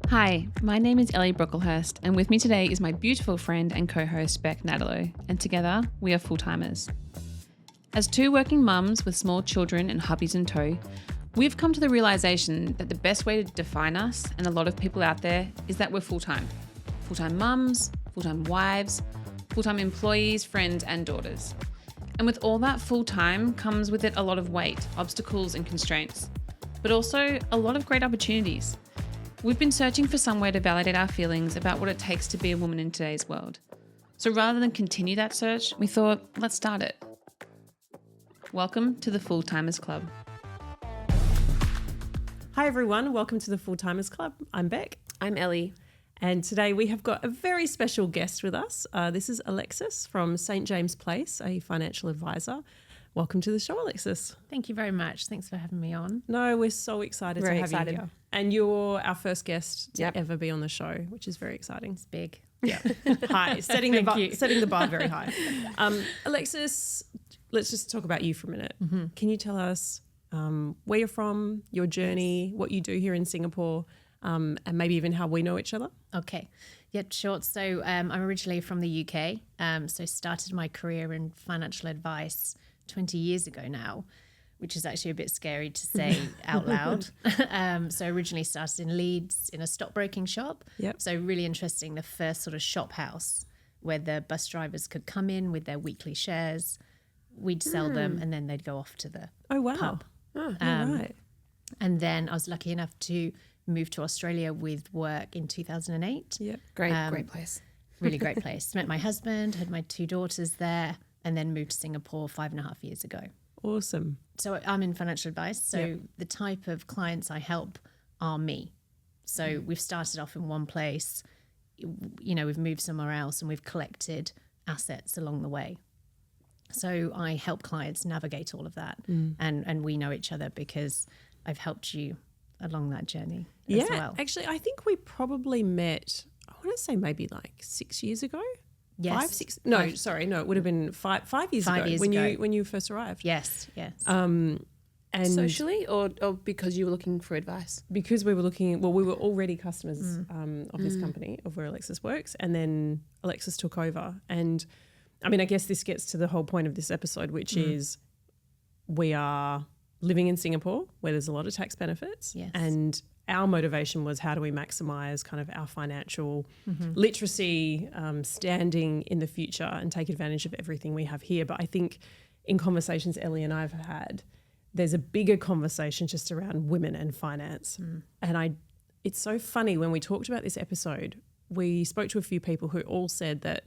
Hi, my name is Ellie Brocklehurst, and with me today is my beautiful friend and co-host Beck Nadalo, and together we are full-timers. As two working mums with small children and hubbies in tow, we've come to the realisation that the best way to define us, and a lot of people out there, is that we're full-time. Full-time mums, full-time wives, full-time employees, friends and daughters. And with all that full-time comes with it a lot of weight, obstacles and constraints, but also a lot of great opportunities. We've been searching for somewhere to validate our feelings about what it takes to be a woman in today's world. So rather than continue that search, we thought, let's start it. Welcome to the Full-Timers Club. Hi everyone, welcome to the Full-Timers Club. I'm Beck. I'm Ellie. And today we have got a very special guest with us. This is Alexis from St. James Place, a financial advisor. Welcome to the show, Alexis. Thank you very much. Thanks for having me on. No, we're so excited to have you here. And you're our first guest to ever be on the show, which is very exciting. It's big. Yeah. Hi. Setting the bar very high. Alexis, let's just talk about you for a minute. Mm-hmm. Can you tell us where you're from, your journey, what you do here in Singapore, and maybe even how we know each other? Okay. Yeah, sure. So I'm originally from the UK. So started my career in financial advice 20 years ago now, which is actually a bit scary to say out loud. So originally started in Leeds in a stockbroking shop. Yep. So really interesting, the first sort of shop house where the bus drivers could come in with their weekly shares. We'd sell them and then they'd go off to the pub. Oh, right. And then I was lucky enough to move to Australia with work in 2008. Yep. Great place. Really great place. Met my husband, had my two daughters there, and then moved to Singapore 5.5 years ago. Awesome. So I'm in financial advice. So the type of clients I help are me. So we've started off in one place, you know, we've moved somewhere else and we've collected assets along the way. So I help clients navigate all of that. And we know each other because I've helped you along that journey as well. Actually, I think we probably met, I want to say maybe like 6 years ago. Yes. 5, 6? No, sorry, no, it would have been 5 years ago when you first arrived. Yes. And Socially or because you were looking for advice? Because we were we were already customers of this company, of where Alexis works, and then Alexis took over. And I mean, I guess this gets to the whole point of this episode, which is we are living in Singapore where there's a lot of tax benefits. Yes. And our motivation was how do we maximise kind of our financial literacy, standing in the future and take advantage of everything we have here. But I think in conversations Ellie and I have had, there's a bigger conversation just around women and finance. And it's so funny, when we talked about this episode, we spoke to a few people who all said that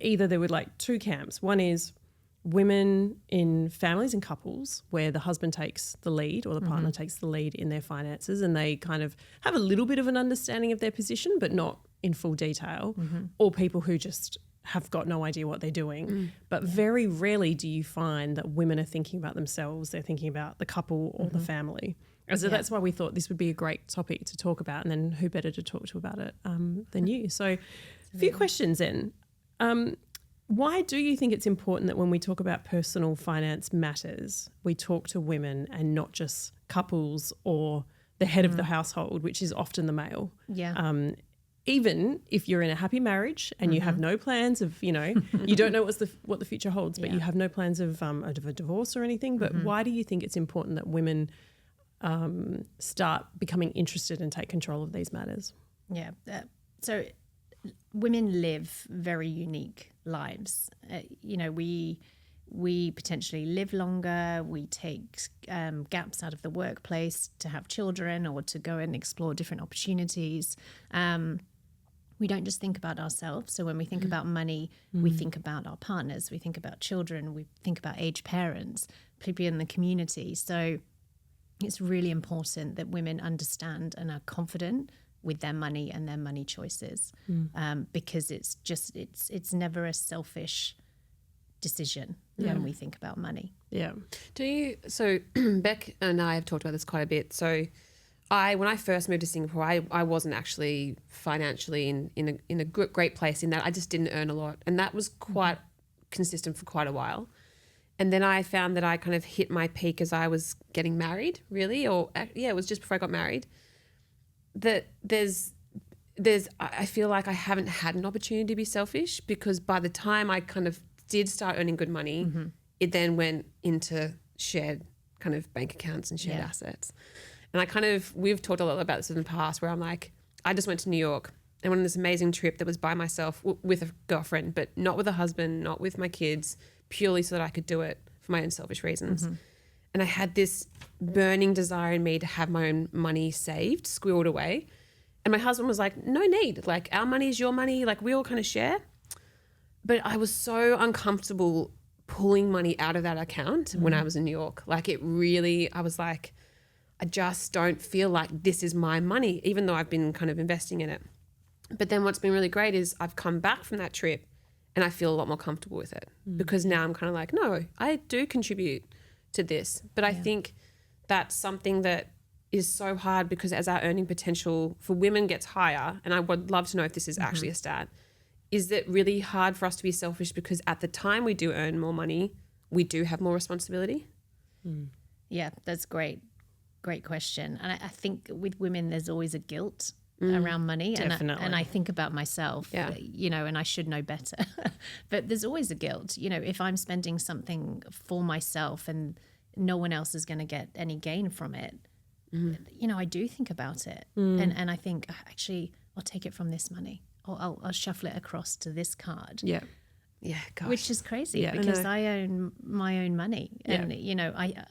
either there were like two camps. One is women in families and couples where the husband takes the lead or the partner takes the lead in their finances, and they kind of have a little bit of an understanding of their position but not in full detail, or people who just have got no idea what they're doing. But very rarely do you find that women are thinking about themselves, they're thinking about the couple or the family. And so that's why we thought this would be a great topic to talk about, and then who better to talk to about it than you. So a few questions then. Why do you think it's important that when we talk about personal finance matters, we talk to women and not just couples or the head of the household, which is often the male? Yeah. Even if you're in a happy marriage and you have no plans of, you know, you don't know what the future holds, but you have no plans of a divorce or anything. But why do you think it's important that women start becoming interested and take control of these matters? Yeah. So women live very unique lives. You know, we potentially live longer. We take gaps out of the workplace to have children or to go and explore different opportunities. We don't just think about ourselves. So when we think about money, we think about our partners, we think about children, we think about aged parents, people in the community. So it's really important that women understand and are confident with their money and their money choices, because it's never a selfish decision when we think about money. Yeah. So Beck and I have talked about this quite a bit. So when I first moved to Singapore, I wasn't actually financially in a great place, in that I just didn't earn a lot, and that was quite consistent for quite a while. And then I found that I kind of hit my peak as I was getting married, really, it was just before I got married. that I feel like I haven't had an opportunity to be selfish, because by the time I kind of did start earning good money, it then went into shared kind of bank accounts and shared assets. And we've talked a lot about this in the past, where I'm like, I just went to New York and went on this amazing trip that was by myself with a girlfriend, but not with a husband, not with my kids, purely so that I could do it for my own selfish reasons. And I had this burning desire in me to have my own money saved, squirreled away. And my husband was like, no need. Like, our money is your money. Like, we all kind of share. But I was so uncomfortable pulling money out of that account when I was in New York. Like, I was like, I just don't feel like this is my money, even though I've been kind of investing in it. But then what's been really great is I've come back from that trip and I feel a lot more comfortable with it, because now I'm kind of like, no, I do contribute to this. But I think that's something that is so hard, because as our earning potential for women gets higher, and I would love to know if this is actually a stat, is that really hard for us to be selfish, because at the time we do earn more money, we do have more responsibility? Yeah, that's great. Great question. And I think with women, there's always a guilt around money. Definitely. And I think about myself, and I should know better. But there's always a guilt. If I'm spending something for myself and no one else is going to get any gain from it, I do think about it. And I think, actually, I'll take it from this money. Or I'll shuffle it across to this card. Yeah. Yeah, gosh. Which is crazy, because I own my own money. And,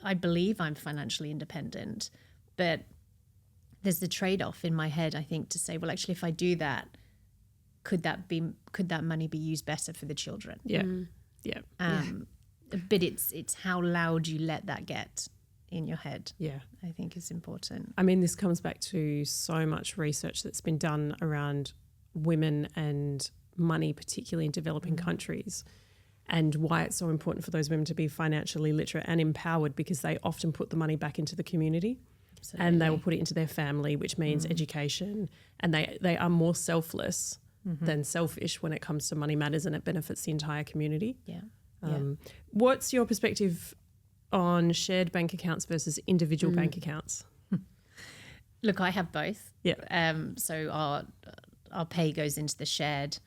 I believe I'm financially independent. But there's the trade-off in my head, I think, to say, well, actually, if I do that, could that money be used better for the children? Yeah. But it's how loud you let that get in your head. Yeah. I think is important. I mean, this comes back to so much research that's been done around women and money, particularly in developing countries, and why it's so important for those women to be financially literate and empowered, because they often put the money back into the community. Absolutely. And they will put it into their family, which means education, and they are more selfless than selfish when it comes to money matters, and it benefits the entire community. What's your perspective on shared bank accounts versus individual bank accounts? Look, I have both. Yeah. So our pay goes into the shared,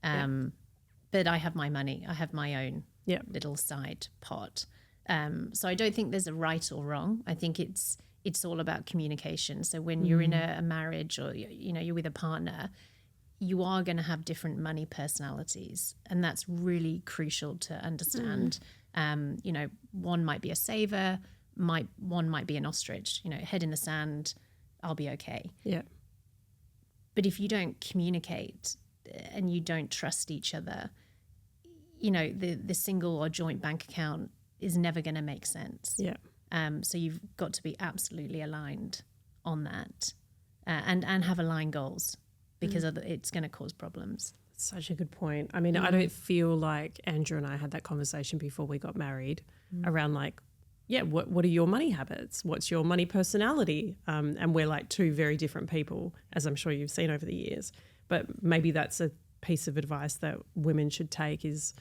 but I have my money. I have my own little side pot. So I don't think there's a right or wrong. I think it's all about communication. So when you're in a marriage, or you're with a partner, you are going to have different money personalities, and that's really crucial to understand. One might be a saver, one might be an ostrich. Head in the sand, I'll be okay. Yeah. But if you don't communicate and you don't trust each other, the single or joint bank account is never going to make sense. Yeah. So you've got to be absolutely aligned on that, and have aligned goals, because it's going to cause problems. Such a good point. I mean, I don't feel like Andrew and I had that conversation before we got married around like, what are your money habits? What's your money personality? And we're like two very different people, as I'm sure you've seen over the years. But maybe that's a piece of advice that women should take, is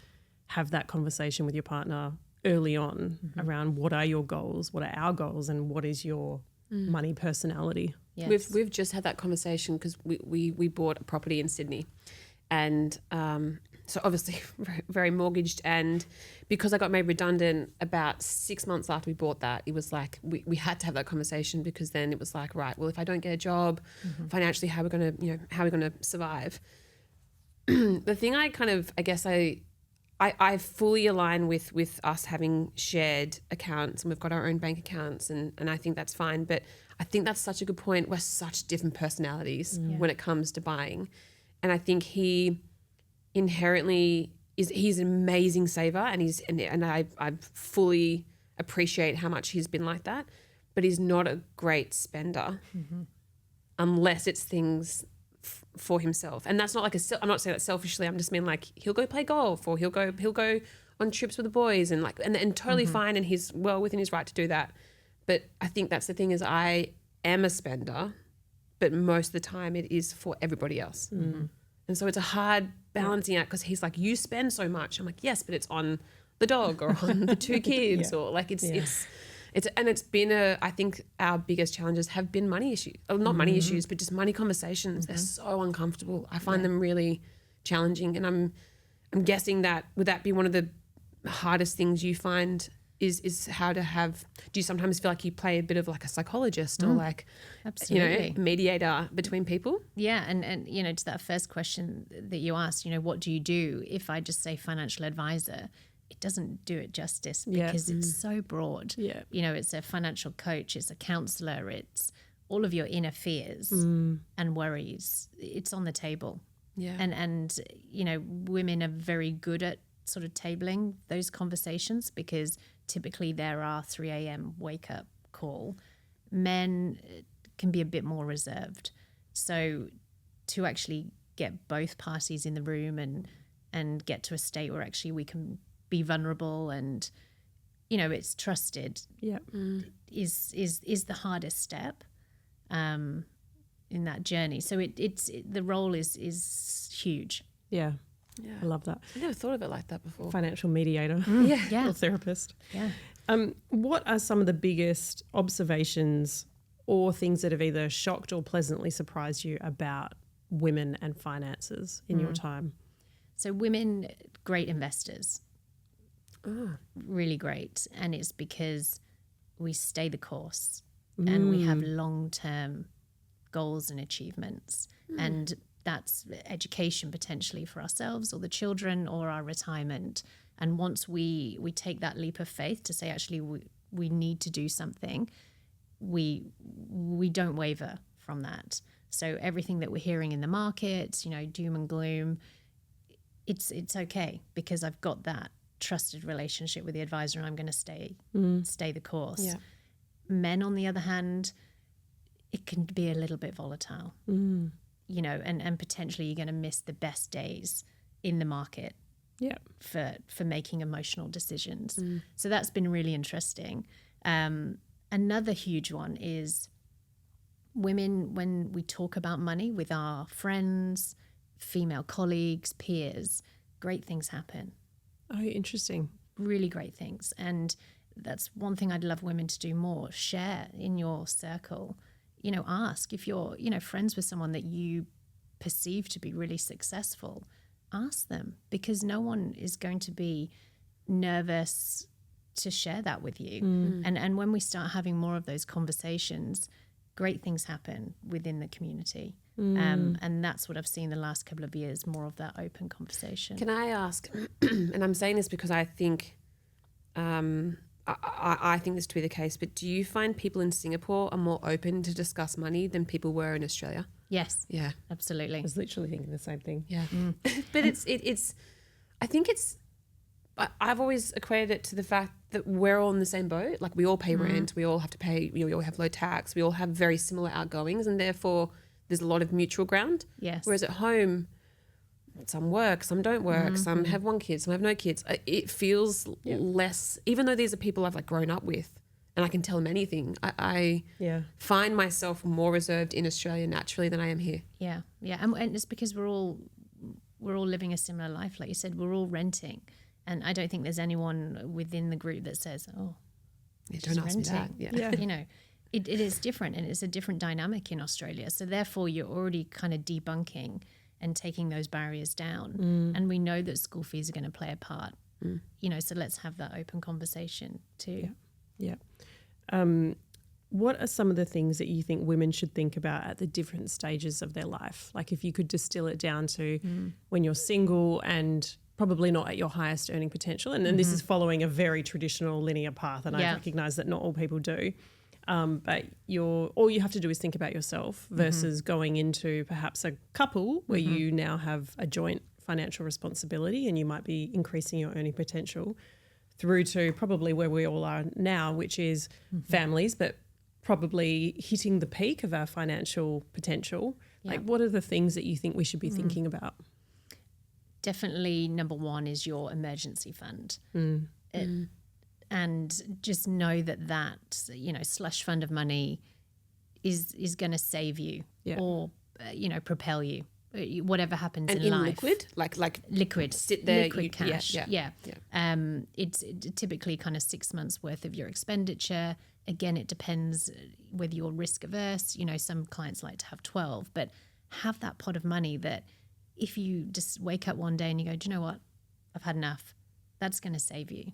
have that conversation with your partner early on around what are your goals, what are our goals, and what is your money personality. Yes. We've just had that conversation because we bought a property in Sydney, and so obviously very mortgaged, and because I got made redundant about 6 months after we bought that, it was like we had to have that conversation, because then it was like, right, well, if I don't get a job financially, how are we going to survive? The thing I fully align with us having shared accounts, and we've got our own bank accounts, and I think that's fine. But I think that's such a good point. We're such different personalities when it comes to buying. And I think he inherently he's an amazing saver, and I fully appreciate how much he's been like that. But he's not a great spender unless it's things for himself. And that's not like I'm not saying that selfishly. I'm just mean like he'll go play golf, or he'll go on trips with the boys, and totally fine, and he's well within his right to do that. But I think that's the thing, is I am a spender, but most of the time it is for everybody else. And so it's a hard balancing act, because he's like, you spend so much. I'm like, yes, but it's on the dog or on the two kids or like it's It's been I think our biggest challenges have been money issues. Not money issues, but just money conversations. They're so uncomfortable. I find them really challenging, and I'm guessing that would that be one of the hardest things you find is how to have. Do you sometimes feel like you play a bit of like a psychologist or like Absolutely. mediator between people? Yeah, and to that first question that you asked, what do you do? If I just say financial advisor, it doesn't do it justice because it's so broad. Yeah. It's a financial coach, it's a counselor, it's all of your inner fears and worries. It's on the table. Yeah. And women are very good at sort of tabling those conversations because typically there are 3 a.m. wake up call. Men can be a bit more reserved. So to actually get both parties in the room and get to a state where actually we can be vulnerable and, it's trusted is the hardest step in that journey. So the role is huge. Yeah. Yeah. I love that. I never thought of it like that before. Financial mediator Yeah. or therapist. Yeah. What are some of the biggest observations or things that have either shocked or pleasantly surprised you about women and finances in your time? So women, great investors. Really great. And it's because we stay the course and we have long-term goals and achievements. And that's education potentially for ourselves or the children or our retirement. And once we take that leap of faith to say, actually, we need to do something, we don't waver from that. So everything that we're hearing in the market, doom and gloom, it's okay because I've got that trusted relationship with the advisor and I'm going to stay the course. Yeah. Men, on the other hand, it can be a little bit volatile. And potentially you're going to miss the best days in the market for making emotional decisions. So that's been really interesting. Another huge one is women, when we talk about money with our friends, female colleagues, peers, great things happen. Oh, interesting. Really great things. And that's one thing I'd love women to do more. Share in your circle. Ask if you're, friends with someone that you perceive to be really successful, ask them because no one is going to be nervous to share that with you. And when we start having more of those conversations, great things happen within the community. And that's what I've seen the last couple of years, more of that open conversation. Can I ask, and I'm saying this because I think I think this to be the case, but do you find people in Singapore are more open to discuss money than people were in Australia? Yes. Yeah. Absolutely. I was literally thinking the same thing. Yeah. But I think I've equated it to the fact that we're all in the same boat. Like we all pay rent, we all have to pay, we all have low tax, we all have very similar outgoings and therefore there's a lot of mutual ground. Yes. Whereas at home, some work, some don't work, some have one kid, some have no kids. It feels less, even though these are people I've grown up with and I can tell them anything, I find myself more reserved in Australia naturally than I am here. Yeah. Yeah. And it's because we're all living a similar life. Like you said, we're all renting. And I don't think there's anyone within the group that says, Don't ask me that. Yeah. It is different and it's a different dynamic in Australia. So therefore you're already kind of debunking and taking those barriers down. And we know that school fees are going to play a part, so let's have that open conversation too. Yeah. What are some of the things that you think women should think about at the different stages of their life? Like if you could distill it down to when you're single and probably not at your highest earning potential. And then this is following a very traditional linear path. And I recognize that not all people do. But all you have to do is think about yourself versus going into perhaps a couple where you now have a joint financial responsibility and you might be increasing your earning potential through to probably where we all are now, which is families, but probably hitting the peak of our financial potential. Like what are the things that you think we should be thinking about? Definitely number one is your emergency fund. And just know that slush fund of money is going to save you or, propel you whatever happens And in in life. liquid, like Liquid, sit there, liquid cash. yeah. It's typically kind of 6 months worth of your expenditure. Again, it depends whether you're risk averse. You know, some clients like to have 12, but have that pot of money that if you just wake up one day and you go, do you know what? I've had enough. That's going to save you.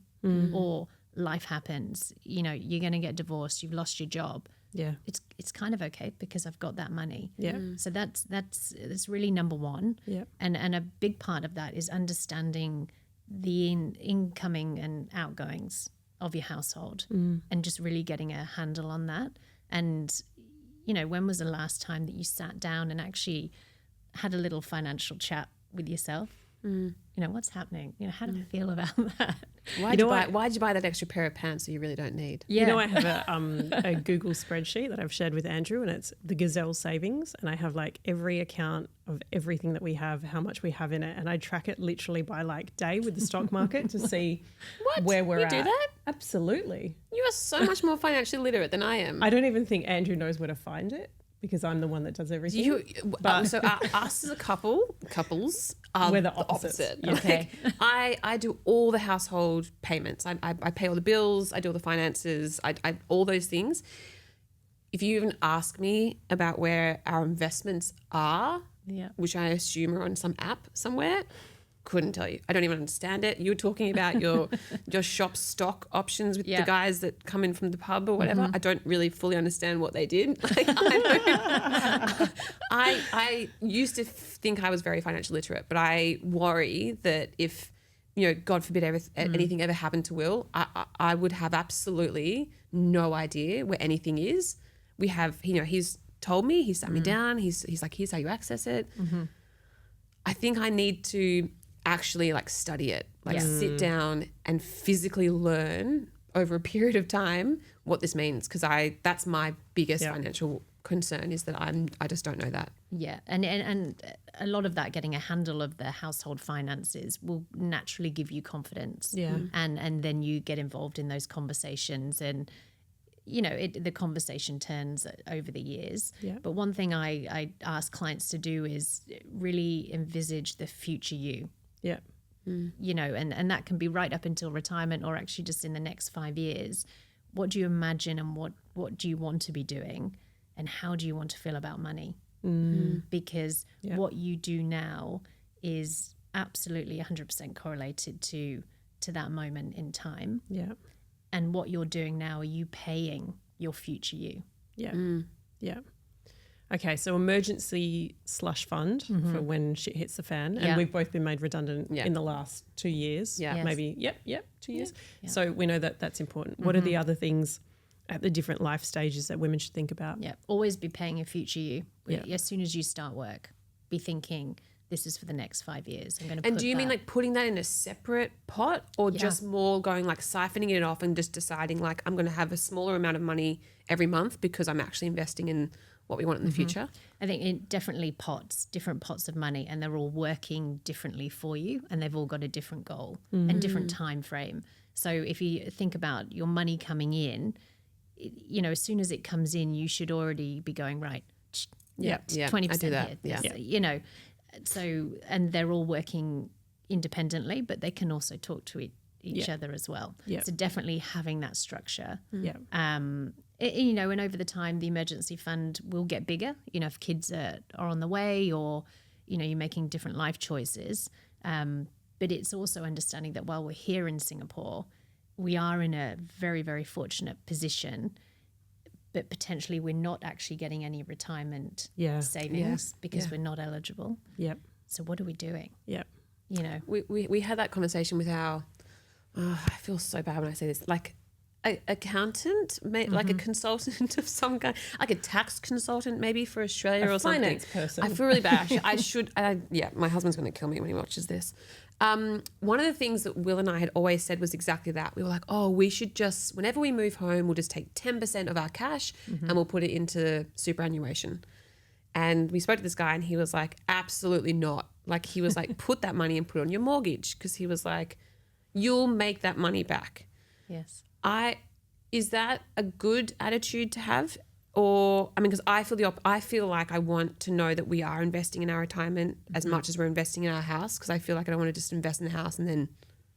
Or life happens, you know, you're going to get divorced, you've lost your job. Yeah. It's kind of okay because I've got that money. Yeah. So that's really number one. Yeah. And a big part of that is understanding the incoming and outgoings of your household and just really getting a handle on that. And, you know, when was the last time that you sat down and actually had a little financial chat with yourself? You know, what's happening? You know, how do I feel about that? Why'd you buy that extra pair of pants that you really don't need? Yeah. You know, I have a Google spreadsheet that I've shared with Andrew, and it's the Gazelle savings, and I have like every account of everything that we have, how much we have in it, and I track it literally by like day with the stock market to see where we're at. You do that? Absolutely. You are so much more financially literate than I am. I don't even think Andrew knows where to find it because I'm the one that does everything. So us as a couples are We're the the opposites. opposite. Yeah. Okay. I do all the household payments. I pay all the bills. I do all the finances. I all those things. If you even ask me about where our investments are, which I assume are on some app somewhere, couldn't tell you. I don't even understand it. You were talking about your shop stock options with the guys that come in from the pub or whatever. I don't really fully understand what they did. Like, I used to think I was very financially literate, but I worry that if, you know, God forbid anything ever happened to Will, I would have absolutely no idea where anything is. We have, you know, he's told me, he sat me down. He's like, here's how you access it. I think I need to actually like study it, like sit down and physically learn over a period of time what this means, because that's my biggest financial concern is that I just don't know that. Yeah, and a lot of that, getting a handle of the household finances, will naturally give you confidence. Yeah. And then you get involved in those conversations, and you know the conversation turns over the years. Yeah. But one thing I ask clients to do is really envisage the future you. Yeah. You know, and that can be right up until retirement, or actually just in the next 5 years. What do you imagine, and what do you want to be doing, and how do you want to feel about money? Because what you do now is absolutely 100% correlated to that moment in time. Yeah. And what you're doing now, are you paying your future you? Yeah. Yeah. Okay, so emergency slush fund for when shit hits the fan. And we've both been made redundant in the last 2 years. Yeah. Yes. Maybe, 2 years. Yeah. So we know that that's important. What are the other things at the different life stages that women should think about? Yeah, always be paying your future you. Yeah. As soon as you start work, be thinking, this is for the next 5 years. I'm going to. And do you mean like putting that in a separate pot, or just more going like siphoning it off and just deciding like I'm going to have a smaller amount of money every month because I'm actually investing in what we want in the future? I think it definitely different pots of money, and they're all working differently for you, and they've all got a different goal and different time frame. So if you think about your money coming in, you know, as soon as it comes in, you should already be going, right, 20% here. Yeah. You know, so, and they're all working independently, but they can also talk to each other as well. Yeah. So definitely having that structure. Yeah. You know, and over the time, the emergency fund will get bigger, you know, if kids are on the way, or, you know, you're making different life choices. But it's also understanding that while we're here in Singapore, we are in a very, very fortunate position, but potentially we're not actually getting any retirement savings because we're not eligible. Yep. So what are we doing? Yep. You know, We had that conversation with our, I feel so bad when I say this, like a accountant, like a consultant of some kind, like a tax consultant maybe for Australia or something. Finance person. I feel really bad. I should, my husband's going to kill me when he watches this. One of the things that Will and I had always said was exactly that. We were like, oh, we should just, whenever we move home, we'll just take 10% of our cash and we'll put it into superannuation. And we spoke to this guy and he was like, absolutely not. Like he was like, put that money and put it on your mortgage, because he was like, you'll make that money back. yes. Is that a good attitude to have? Or, I mean, because I feel like I want to know that we are investing in our retirement as much as we're investing in our house, because I feel like I don't want to just invest in the house and then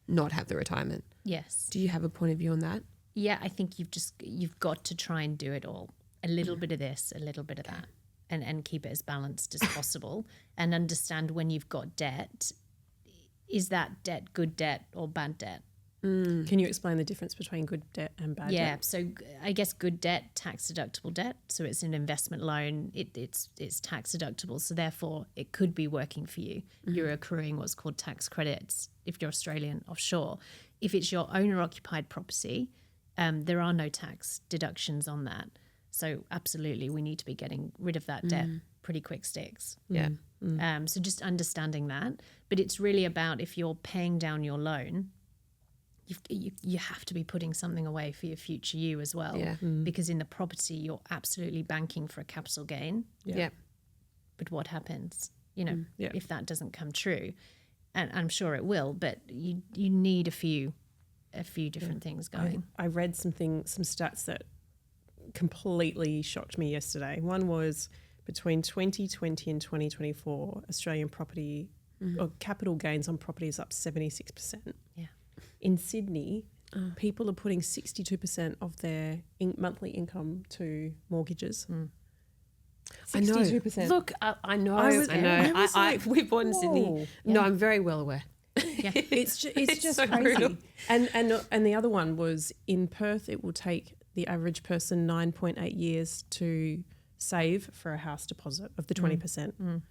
not have the retirement. Yes. Do you have a point of view on that? Yeah, I think you've got to try and do it all. A little bit of this, a little bit of that, and keep it as balanced as possible, and understand when you've got debt, is that debt good debt or bad debt? Can you explain the difference between good debt and bad debt? Yeah, so I guess good debt, tax deductible debt. So it's an investment loan. It's tax deductible. So therefore, it could be working for you. You're accruing what's called tax credits if you're Australian offshore. If it's your owner-occupied property, there are no tax deductions on that. So absolutely, we need to be getting rid of that debt pretty quick sticks. Yeah. So just understanding that. But it's really about if you're paying down your loan, you have to be putting something away for your future you as well. Yeah. Because in the property, you're absolutely banking for a capital gain. Yeah. But what happens, if that doesn't come true? And I'm sure it will, but you need a few different things going. I read some stats that completely shocked me yesterday. One was between 2020 and 2024, Australian property or capital gains on property is up 76%. Yeah. In Sydney, people are putting 62% of their monthly income to mortgages. 62%. Look, I know. We bought in Sydney. Whoa. No, I'm very well aware. Yeah. It's just so crazy. brutal. And the other one was in Perth, it will take the average person 9.8 years to save for a house deposit of the 20%.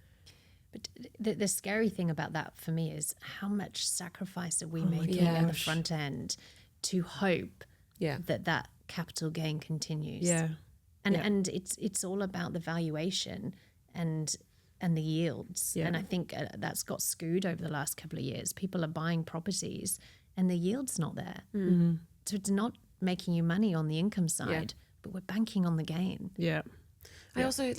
But the scary thing about that for me is how much sacrifice are we making at the front end to hope that capital gain continues. Yeah. And it's all about the valuation and the yields. Yeah. And I think that's got skewed over the last couple of years. People are buying properties and the yield's not there. So it's not making you money on the income side, but we're banking on the gain. Yeah. I also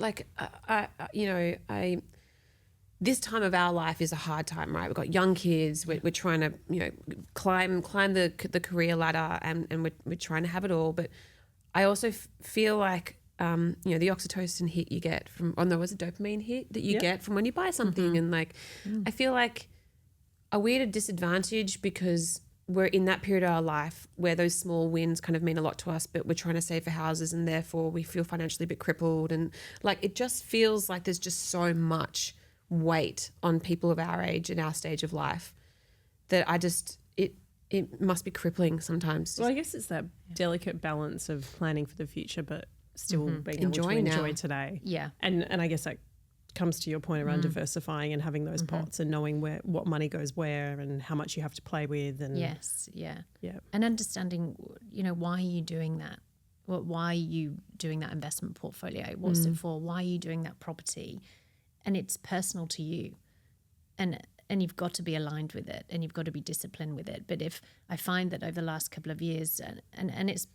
this time of our life is a hard time, right? We've got young kids. We're trying to, climb the career ladder, and we're trying to have it all. But I also feel like, the oxytocin hit you get from, there was a dopamine hit that you get from when you buy something, and I feel like we're at a disadvantage because we're in that period of our life where those small wins kind of mean a lot to us, but we're trying to save for houses, and therefore we feel financially a bit crippled, and it just feels like there's just so much weight on people of our age and our stage of life that it must be crippling sometimes. Well, I guess it's that delicate balance of planning for the future, but still being Enjoying able to enjoy now. today. Yeah. And I guess that comes to your point around diversifying and having those pots and knowing what money goes where and how much you have to play with. And Yes, yeah. Yeah. And understanding, why are you doing that? Why are you doing that investment portfolio? What's it for? Why are you doing that property? And it's personal to you. And you've got to be aligned with it, and you've got to be disciplined with it. But if I find that over the last couple of years, and it's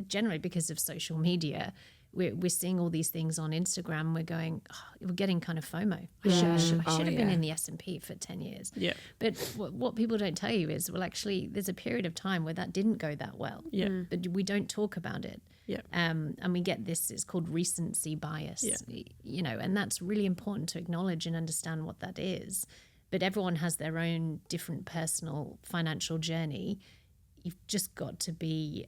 generally because of social media, we're seeing all these things on Instagram. We're going, we're getting kind of FOMO. I should have been in the S&P for 10 years. Yeah. But what people don't tell you is, well, actually, there's a period of time where that didn't go that well. Yeah. But we don't talk about it. Yeah. And we get this, it's called recency bias, and that's really important to acknowledge and understand what that is. But everyone has their own different personal financial journey. You've just got to be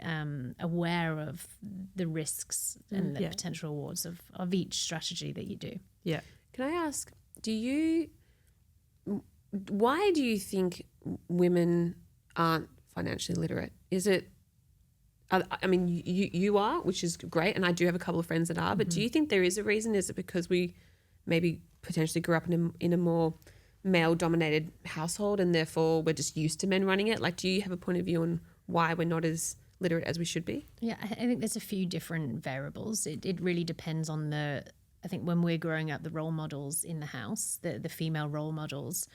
aware of the risks and the potential rewards of each strategy that you do. Yeah. Can I ask, why do you think women aren't financially literate? Is it, I mean, you are, which is great, and I do have a couple of friends that are, but do you think there is a reason? Is it because we maybe potentially grew up in a more male-dominated household and therefore we're just used to men running it? Do you have a point of view on why we're not as literate as we should be? Yeah, I think there's a few different variables. It really depends on I think when we're growing up, the role models in the house, the female role models,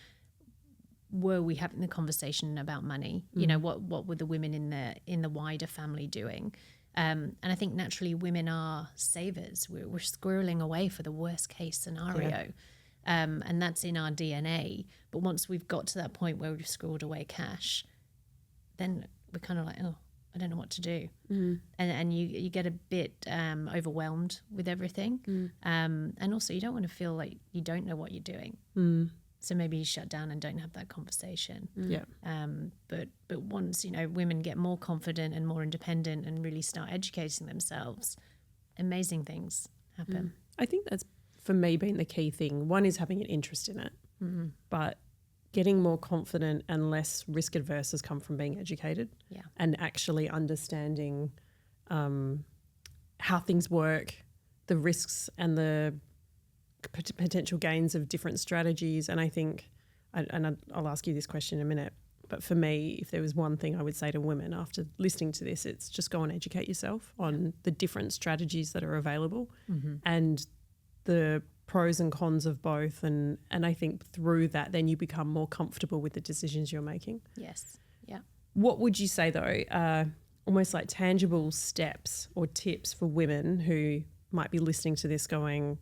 were we having the conversation about money? What were the women in the wider family doing? And I think naturally women are savers. We're squirreling away for the worst case scenario. Yeah. And that's in our DNA. But once we've got to that point where we've squirreled away cash, then we're kind of like, I don't know what to do. And you get a bit overwhelmed with everything. And also you don't want to feel like you don't know what you're doing. So maybe you shut down and don't have that conversation. Yeah. But once, women get more confident and more independent and really start educating themselves, amazing things happen. I think that's, for me, been the key thing. One is having an interest in it, but getting more confident and less risk adverse has come from being educated and actually understanding how things work, the risks and the potential gains of different strategies. And I think, and I'll ask you this question in a minute, but for me, if there was one thing I would say to women after listening to this, it's just go and educate yourself on the different strategies that are available and the pros and cons of both. And I think through that, then you become more comfortable with the decisions you're making. Yes. Yeah. What would you say, though, almost like tangible steps or tips for women who might be listening to this going,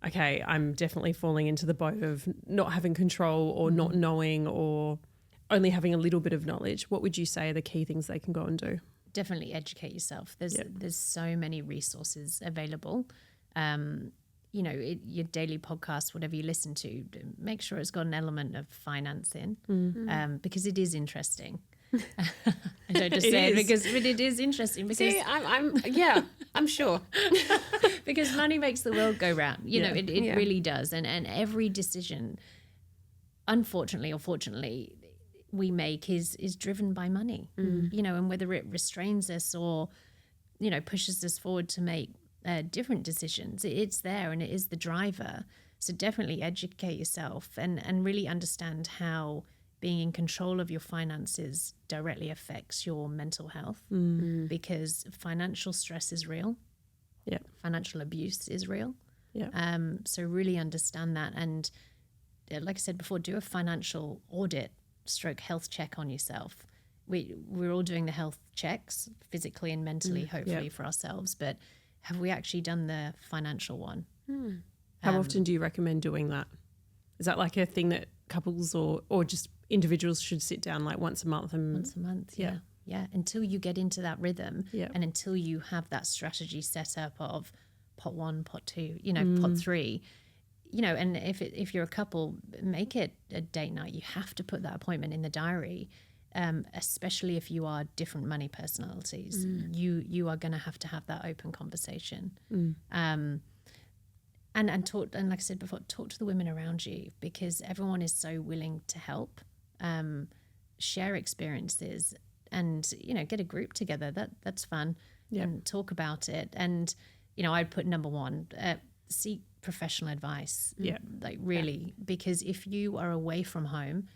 okay, I'm definitely falling into the boat of not having control or not knowing or only having a little bit of knowledge. What would you say are the key things they can go and do? Definitely educate yourself. There's so many resources available. Your daily podcast, whatever you listen to, make sure it's got an element of finance in because it is interesting. I don't just say it but it is interesting because See, I'm sure. because money makes the world go round. It really does. And every decision, unfortunately or fortunately, we make is driven by money. And whether it restrains us or, pushes us forward to make different decisions, it's there and it is the driver. So definitely educate yourself and really understand how being in control of your finances directly affects your mental health because financial stress is real. Yeah. Financial abuse is real. Yeah. So really understand that. And like I said before, do a financial audit / health check on yourself. We're all doing the health checks physically and mentally, hopefully for ourselves, but have we actually done the financial one? How often do you recommend doing that? Is that like a thing that couples or just individuals should sit down like once a month? Once a month, yeah. Until you get into that rhythm and until you have that strategy set up of pot 1, pot 2, pot 3, and if you're a couple, make it a date night. You have to put that appointment in the diary, especially if you are different money personalities. You are going to have that open conversation. And talk, and like I said before, talk to the women around you because everyone is so willing to help, share experiences, and get a group together. That's fun, and talk about it. And I'd put number 1, seek professional advice. Because if you are away from home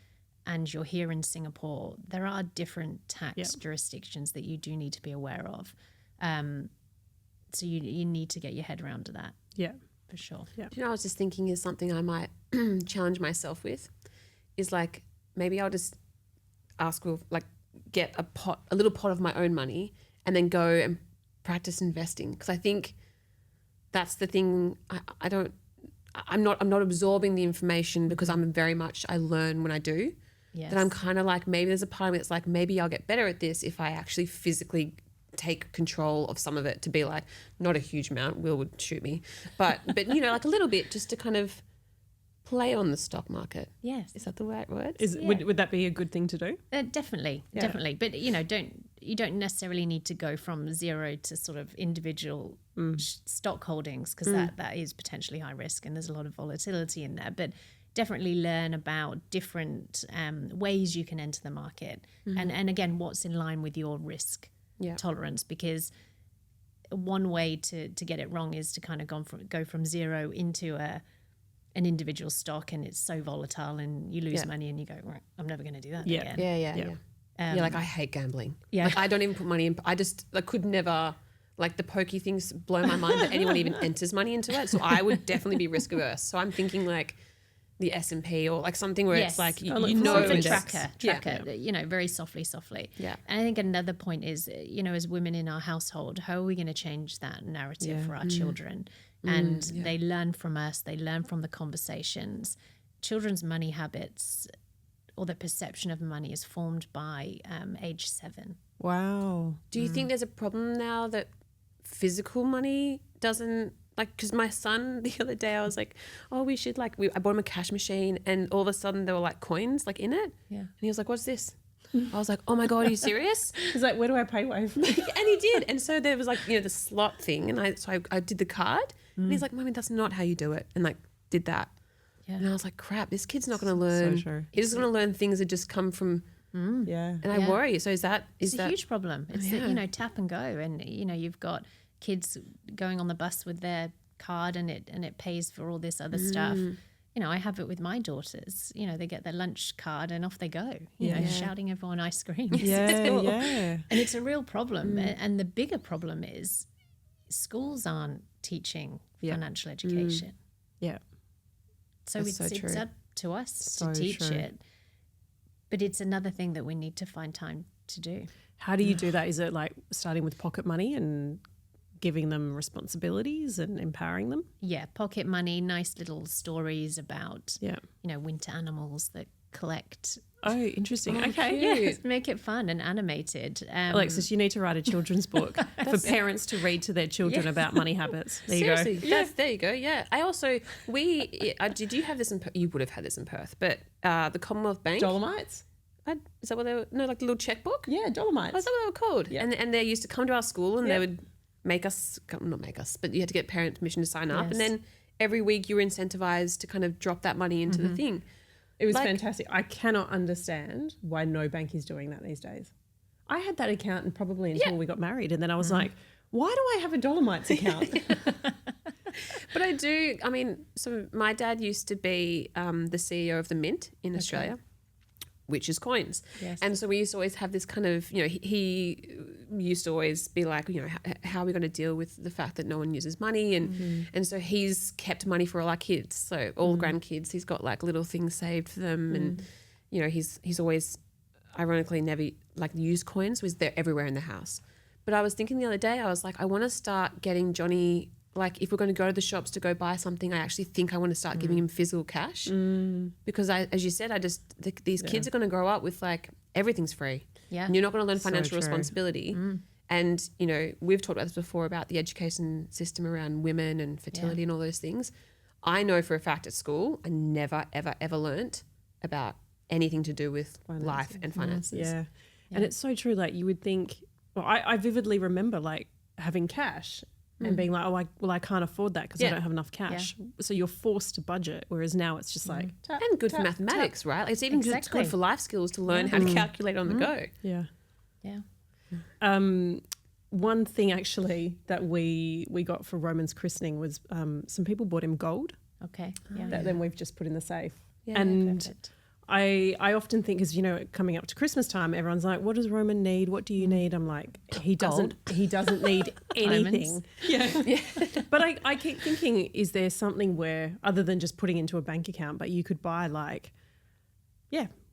and you're here in Singapore, there are different tax jurisdictions that you do need to be aware of. So you need to get your head around that. Yeah. For sure. Yeah. I was just thinking is something I might challenge myself with is like maybe I'll just ask get a little pot of my own money and then go and practice investing because I think that's the thing. I'm not absorbing the information because I'm very much I learn when I do. Yes. That I'm kind of like maybe there's a part of me that's like maybe I'll get better at this if I actually physically take control of some of it to be like not a huge amount. Will would shoot me, but like a little bit just to kind of play on the stock market. Yes, is that the right word? Would that be a good thing to do? Definitely. But you don't necessarily need to go from zero to sort of individual stock holdings because that is potentially high risk and there's a lot of volatility in there. But definitely learn about different ways you can enter the market and again what's in line with your risk tolerance, because one way to get it wrong is to kind of go from zero into an individual stock and it's so volatile and you lose money and you go, right, I'm never going to do that again. Yeah. Like I hate gambling. Yeah. Like I don't even put money in. I just could never, like the pokey things blow my mind that anyone even enters money into it. So I would definitely be risk averse. So I'm thinking like the S&P or like something where it's like tracker, very softly. Yeah. And I think another point is, as women in our household, how are we going to change that narrative for our children? And they learn from us, they learn from the conversations. Children's money habits or the perception of money is formed by age 7. Wow. Do you think there's a problem now that physical money doesn't, like, because my son the other day I was like, oh, we should like, I bought him a cash machine and all of a sudden there were like coins like in it. Yeah. And he was like, what's this? I was like, oh my God, are you serious? He's like, where do I pay wave? And he did. And so there was like, you know, the slot thing. And I did the card and he's like, Mommy, that's not how you do it. And like did that. Yeah. And I was like, crap, this kid's not going to learn. So true. He's going to learn things that just come from, Yeah. and I worry. So is that It's a huge problem. It's Yeah. that, you know, tap and go, and you know, you've got kids going on the bus with their card, and it pays for all this other stuff. You know, I have it with my daughters. You know, they get their lunch card and off they go. You know, shouting everyone ice cream. Yeah, yeah. And it's a real problem. And the bigger problem is schools aren't teaching financial education. Yeah. So That's it's so true. up to us So to teach true. it. But it's another thing that we need to find time to do. How do you do that? Is it like starting with pocket money and giving them responsibilities and empowering them? Yeah, pocket money, nice little stories about, Yeah. you know, winter animals that collect. Oh, interesting. Okay. Yeah, make it fun and animated. Alexis, you need to write a children's book for parents to read to their children about money habits. There you Seriously, go. there you go. Yeah, I also did you have this in? You would have had this in Perth, but the Commonwealth Bank. Dolomites? Is that what they were? No, like the little checkbook. Yeah, Dolomites. Oh, is that what they were called? Yeah. And they used to come to our school and they would make us, not make us, but you had to get parent permission to sign up, Yes. and then every week you were incentivized to kind of drop that money into the thing. It was Like- fantastic. I cannot understand why no bank is doing that these days. I had that account and probably until we got married, and then I was like, why do I have a Dolomites account? But I do. I mean, so my dad used to be the CEO of the Mint in Australia, which is coins. Yes. And so we used to always have this kind of, you know, he used to always be like, you know, how are we going to deal with the fact that no one uses money? And so he's kept money for all our kids. So all grandkids, he's got like little things saved for them. And, you know, he's always ironically never like used coins, was there everywhere in the house. But I was thinking the other day, I was like, I want to start getting Johnny, like if we're going to go to the shops to go buy something, I actually think I want to start giving him physical cash because as you said, these kids are going to grow up with like everything's free. Yeah. And you're not going to learn So financial true. responsibility. And, you know, we've talked about this before about the education system around women and fertility and all those things. I know for a fact at school, I never, ever, ever learnt about anything to do with life and finances. Yeah. And it's so true. Like you would think, well, I vividly remember like having cash and being like, oh, I can't afford that because I Yeah. don't have enough cash. So you're forced to budget. Whereas now it's just like, tap, And good for tap, mathematics, right? Like, it's even good Exactly. for life skills to learn how to calculate on the go. tap. Yeah. Yeah. One thing actually that we got for Roman's christening was some people bought him gold Okay. Yeah. that then we've just put in the safe. Yeah, and Perfect. I often think, as you know, coming up to Christmas time, everyone's like, "What does Roman need? What do you need?" I'm like, he doesn't need anything. Yeah. But I keep thinking, is there something where other than just putting into a bank account, but you could buy like,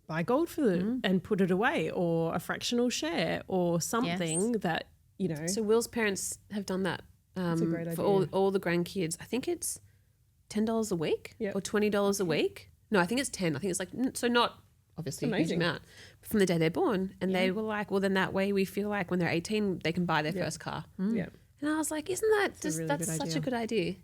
buy gold for it and put it away, or a fractional share, or something that you know. So Will's parents have done that a great for idea. all the grandkids. I think it's $10 a week or $20 a week. No, I think it's 10. I think it's like, so not obviously a huge amazing. amount from the day they're born. And they were like, well, then that way we feel like when they're 18, they can buy their first car. Yeah. And I was like, isn't that just, really that's good such idea. a good idea.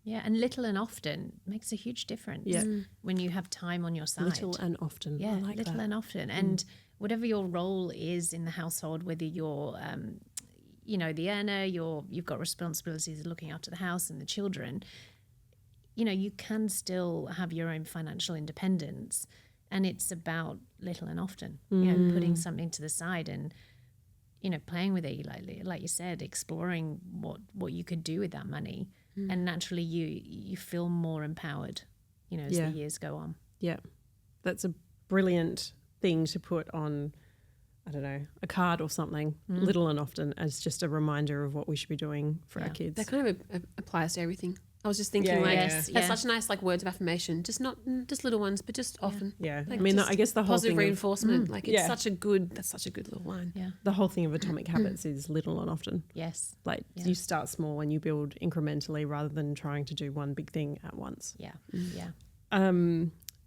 Yeah, and little and often makes a huge difference when you have time on your side. Little and often. Yeah, I like little that. and often. And whatever your role is in the household, whether you're, you know, the earner, you've got responsibilities of looking after the house and the children, you know, you can still have your own financial independence. And it's about little and often, you know, putting something to the side and, you know, playing with it, like you said, exploring what you could do with that money. And naturally you feel more empowered, you know, as the years go on. Yeah. That's a brilliant thing to put on, I don't know, a card or something, little and often, as just a reminder of what we should be doing for our kids. That kind of applies to everything. I was just thinking, Yeah, like, yeah. Yes, that's yeah. such nice, like, words of affirmation. Just not just little ones, but just often. Yeah. Like, I mean, just I guess the whole positive thing of, reinforcement. Like, it's Yeah. such a good. That's such a good little line. Yeah. the whole thing of atomic habits is little and often. Yes. Like you start small and you build incrementally rather than trying to do one big thing at once. Yeah. Yeah.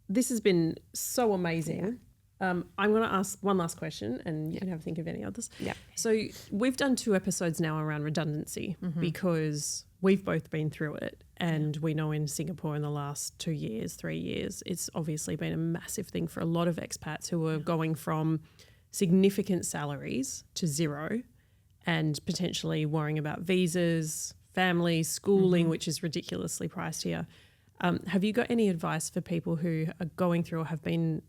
This has been so amazing. I'm going to ask one last question, and you can have a think of any others. Yeah. So we've done 2 episodes now around redundancy because we've both been through it, and we know in Singapore in the last 2 years, 3 years, it's obviously been a massive thing for a lot of expats who are going from significant salaries to zero and potentially worrying about visas, families, schooling, which is ridiculously priced here. Have you got any advice for people who are going through or have been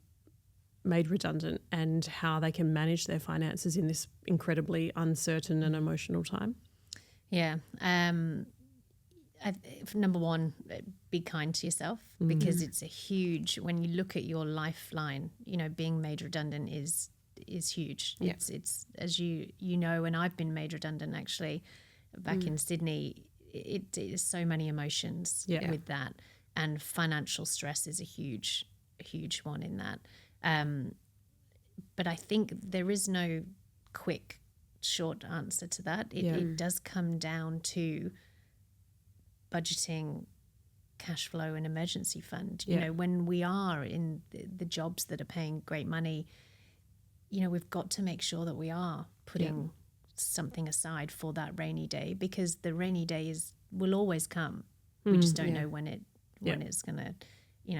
made redundant and how they can manage their finances in this incredibly uncertain and emotional time? Yeah. Number one, be kind to yourself, because it's a huge, when you look at your lifeline, being made redundant is huge. Yeah. It's as you know, and I've been made redundant actually back in Sydney. It is so many emotions with that, and financial stress is a huge one in that. But I think there is no quick, short answer to that. It does come down to budgeting, cash flow, and emergency fund. When we are in the jobs that are paying great money, we've got to make sure that we are putting something aside for that rainy day, because the rainy day will always come. We just don't know when it's going to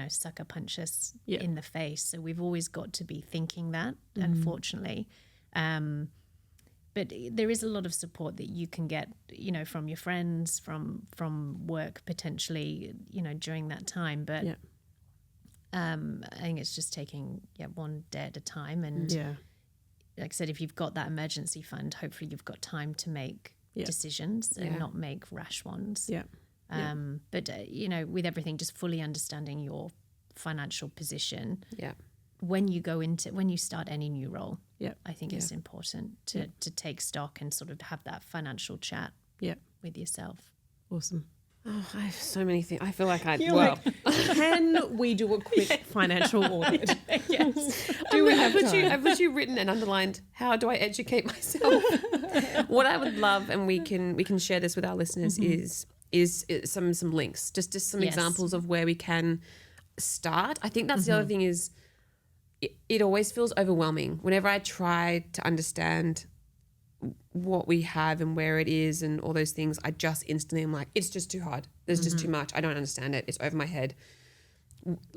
sucker punch us in the face. So we've always got to be thinking that, unfortunately. But there is a lot of support that you can get, from your friends, from work potentially, during that time. But I think it's just taking one day at a time. And like I said, if you've got that emergency fund, hopefully you've got time to make decisions and not make rash ones. But with everything, just fully understanding your financial position. When you start any new role, I think it's important to take stock and sort of have that financial chat with yourself. Awesome. Oh, I have so many things. I feel like can we do a quick financial audit? Yes. I've literally written and underlined, how do I educate myself? What I would love, and we can share this with our listeners, is some links, just some examples of where we can start. I think that's the other thing is it always feels overwhelming whenever I try to understand what we have and where it is and all those things. I just instantly am like, it's just too hard. There's just too much. I don't understand it. It's over my head.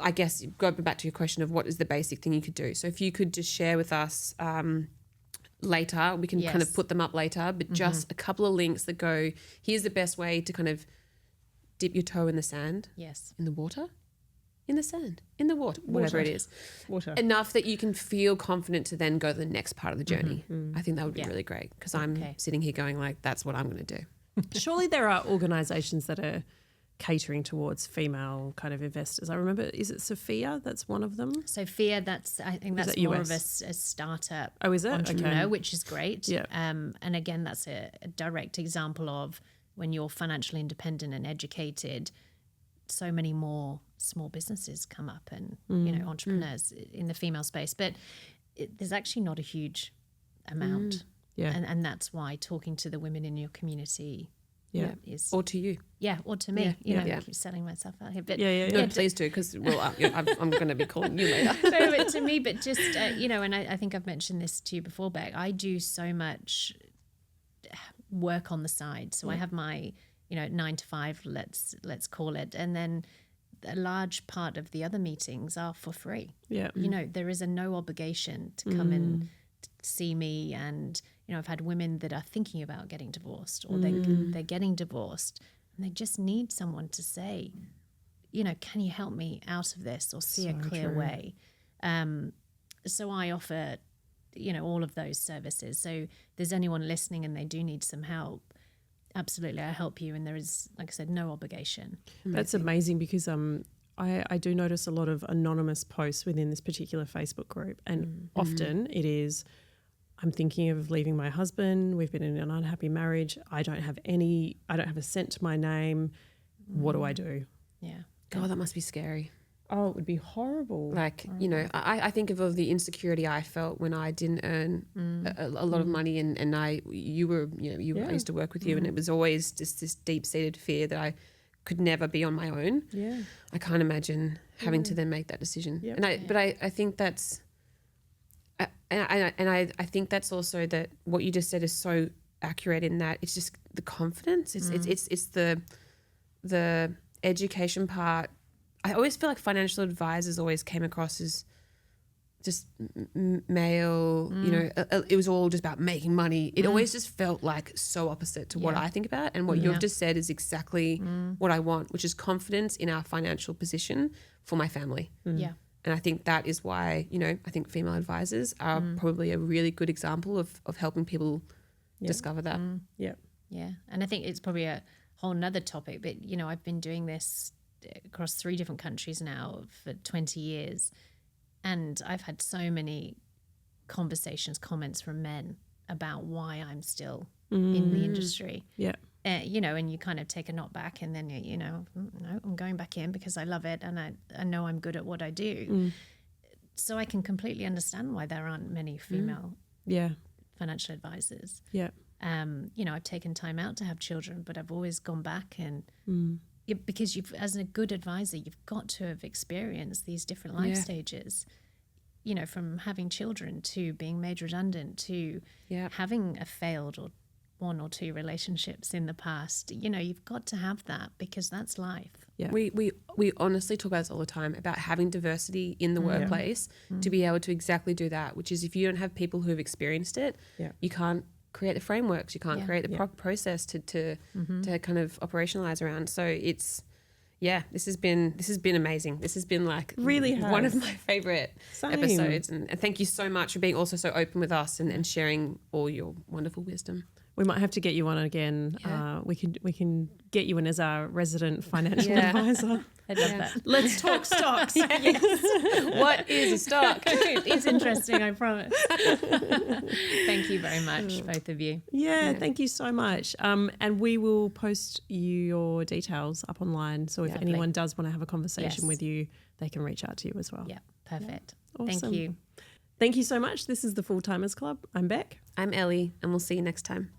I guess go back to your question of what is the basic thing you could do. So if you could just share with us later, we can kind of put them up later, but just a couple of links that go, here's the best way to kind of dip your toe in the sand. Yes. In the water? In the sand, in the water, whatever it is. Water. Enough that you can feel confident to then go to the next part of the journey. I think that would be really great, because I'm sitting here going like, that's what I'm going to do. Surely there are organisations that are catering towards female kind of investors. I remember, is it Sophia? That's one of them. Sophia, I think that's more of a startup entrepreneur, which is great. Yeah. And again, that's a direct example of when you're financially independent and educated, so many more small businesses come up and, entrepreneurs in the female space. But there's actually not a huge amount. And that's why talking to the women in your community is... Or to you. Yeah, or to me. I keep selling myself out here. But please do, because I'm going to be calling you later. No, but to me, but just, and I think I've mentioned this to you before, Beck, I do so much work on the side. So I have my... 9 to 5, let's call it. And then a large part of the other meetings are for free. Yeah. There is no obligation to come and see me. And, I've had women that are thinking about getting divorced, or they're getting divorced, and they just need someone to say, can you help me out of this, or see a clear way? So I offer, all of those services. So if there's anyone listening and they do need some help, absolutely, I help you, and there is, like I said, no obligation. That's amazing, because I do notice a lot of anonymous posts within this particular Facebook group, and often it is, I'm thinking of leaving my husband, we've been in an unhappy marriage, I don't have a cent to my name, what do I do? Yeah. God, that must be scary. Oh, it would be horrible. Like, I think of the insecurity I felt when I didn't earn a lot of money, and I used to work with you, and it was always just this deep-seated fear that I could never be on my own. Yeah. I can't imagine having to then make that decision. Yep. But I think that's I think that's also that what you just said is so accurate in that it's just the confidence. It's the education part. I always feel like financial advisors always came across as just male, you know, it was all just about making money. It always just felt like so opposite to what I think about. And what you've just said is exactly what I want, which is confidence in our financial position for my family. Yeah. And I think that is why, you know, I think female advisors are probably a really good example of helping people discover that. Yeah. Yeah. And I think it's probably a whole nother topic, but, you know, I've been doing this across 3 different countries now for 20 years. And I've had so many conversations, comments from men about why I'm still in the industry. Yeah. You know, and you kind of take a knock back and then, you know, no, I'm going back in because I love it and I know I'm good at what I do. So I can completely understand why there aren't many female financial advisors. Yeah. You know, I've taken time out to have children, but I've always gone back and because you've, as a good advisor, you've got to have experienced these different life stages, you know, from having children to being made redundant to having a failed or 1 or 2 relationships in the past. You know, you've got to have that because that's life. Yeah. We honestly talk about this all the time about having diversity in the workplace to be able to exactly do that, which is if you don't have people who have experienced it, you can't create the frameworks, you can't create the proper process to kind of operationalize around. So it's this has been amazing. This has been like really one of my favorite episodes, and thank you so much for being also so open with us and sharing all your wonderful wisdom. We might have to get you on again. Yeah. We can get you in as our resident financial advisor. I love that. Let's talk stocks. What is a stock? It's interesting, I promise. Thank you very much, both of you. Yeah, thank you so much. And we will post your details up online. So if Lovely. anyone does want to have a conversation with you, they can reach out to you as well. Yeah, perfect. Awesome. Thank you. Thank you so much. This is the Full Timers Club. I'm Beck. I'm Ellie, and we'll see you next time.